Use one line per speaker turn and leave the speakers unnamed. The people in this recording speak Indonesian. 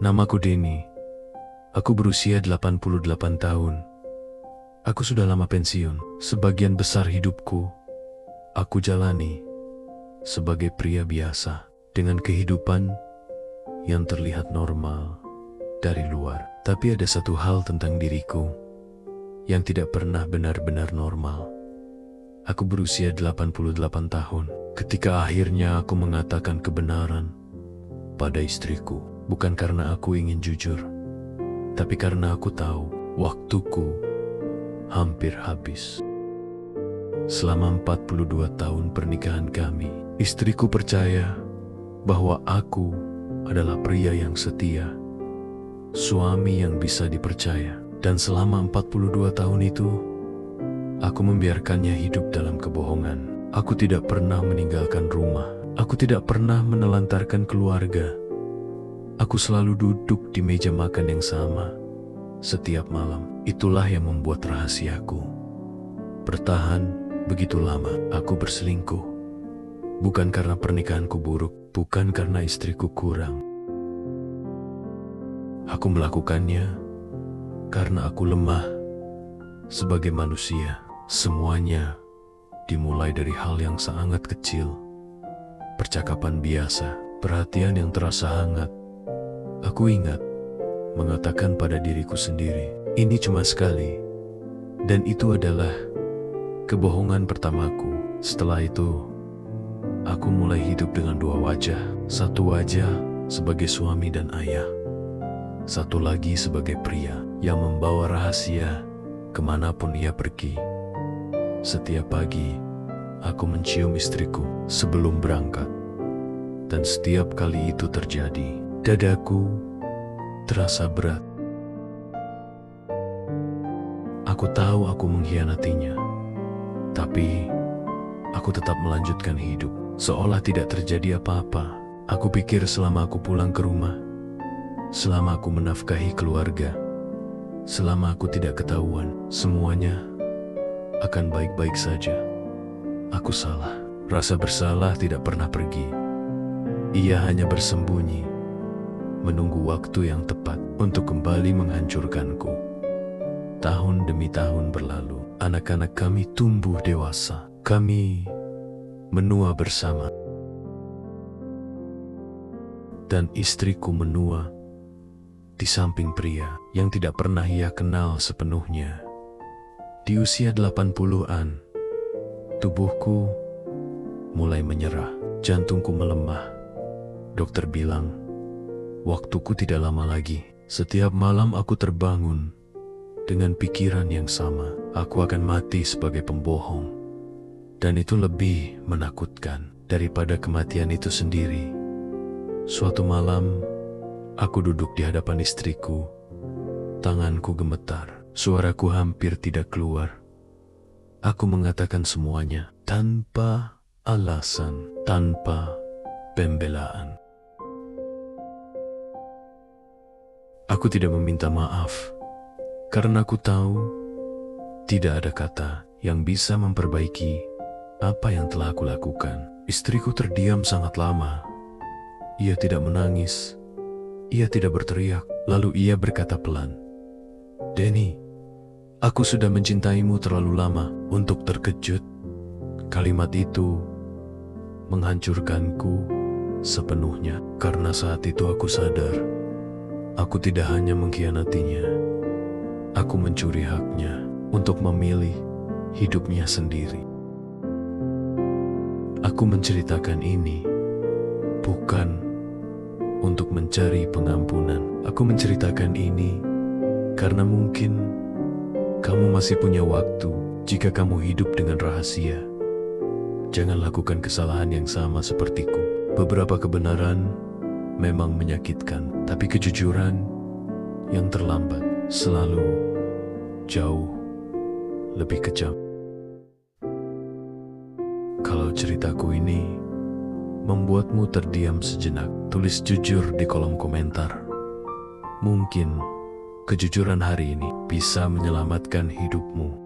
Namaku Denny. Aku berusia 88 tahun. Aku sudah lama pensiun. Sebagian besar hidupku, aku jalani sebagai pria biasa dengan kehidupan yang terlihat normal dari luar. Tapi ada satu hal tentang diriku yang tidak pernah benar-benar normal. Aku berusia 88 tahun ketika akhirnya aku mengatakan kebenaran pada istriku. Bukan karena aku ingin jujur, tapi karena aku tahu waktuku hampir habis. Selama 42 tahun pernikahan kami, istriku percaya bahwa aku adalah pria yang setia, suami yang bisa dipercaya. Dan selama 42 tahun itu, aku membiarkannya hidup dalam kebohongan. Aku tidak pernah meninggalkan rumah. Aku tidak pernah menelantarkan keluarga. Aku selalu duduk di meja makan yang sama setiap malam. Itulah yang membuat rahasiaku bertahan begitu lama. Aku berselingkuh bukan karena pernikahanku buruk, bukan karena istriku kurang. Aku melakukannya karena aku lemah sebagai manusia. Semuanya dimulai dari hal yang sangat kecil. Percakapan biasa, perhatian yang terasa hangat. Aku ingat mengatakan pada diriku sendiri, ini cuma sekali. Dan itu adalah kebohongan pertamaku. Setelah itu, aku mulai hidup dengan dua wajah. Satu wajah sebagai suami dan ayah. Satu lagi sebagai pria yang membawa rahasia kemanapun ia pergi. Setiap pagi, aku mencium istriku sebelum berangkat. Dan setiap kali itu terjadi, dadaku terasa berat. Aku tahu aku mengkhianatinya, tapi aku tetap melanjutkan hidup seolah tidak terjadi apa-apa. Aku pikir selama aku pulang ke rumah, selama aku menafkahi keluarga, selama aku tidak ketahuan, semuanya akan baik-baik saja. Aku salah. Rasa bersalah tidak pernah pergi. Ia hanya bersembunyi, menunggu waktu yang tepat untuk kembali menghancurkanku. Tahun demi tahun berlalu, anak-anak kami tumbuh dewasa. Kami menua bersama. Dan istriku menua di samping pria yang tidak pernah ia kenal sepenuhnya. Di usia 80-an, tubuhku mulai menyerah, jantungku melemah. Dokter bilang, waktuku tidak lama lagi. Setiap malam aku terbangun dengan pikiran yang sama. Aku akan mati sebagai pembohong. Dan itu lebih menakutkan daripada kematian itu sendiri. Suatu malam, aku duduk di hadapan istriku. Tanganku gemetar. Suaraku hampir tidak keluar. Aku mengatakan semuanya tanpa alasan, tanpa pembelaan. Aku tidak meminta maaf, karena aku tahu tidak ada kata yang bisa memperbaiki apa yang telah aku lakukan. Istriku terdiam sangat lama. Ia tidak menangis, ia tidak berteriak. Lalu ia berkata pelan, "Denny, aku sudah mencintaimu terlalu lama untuk terkejut." Kalimat itu menghancurkanku sepenuhnya, karena saat itu aku sadar aku tidak hanya mengkhianatinya, aku mencuri haknya untuk memilih hidupnya sendiri. Aku menceritakan ini bukan untuk mencari pengampunan. Aku menceritakan ini karena mungkin kamu masih punya waktu. Jika kamu hidup dengan rahasia, jangan lakukan kesalahan yang sama sepertiku. Beberapa kebenaran memang menyakitkan, tapi kejujuran yang terlambat selalu jauh lebih kejam. Kalau ceritaku ini membuatmu terdiam sejenak, tulis jujur di kolom komentar. Mungkin kejujuran hari ini bisa menyelamatkan hidupmu.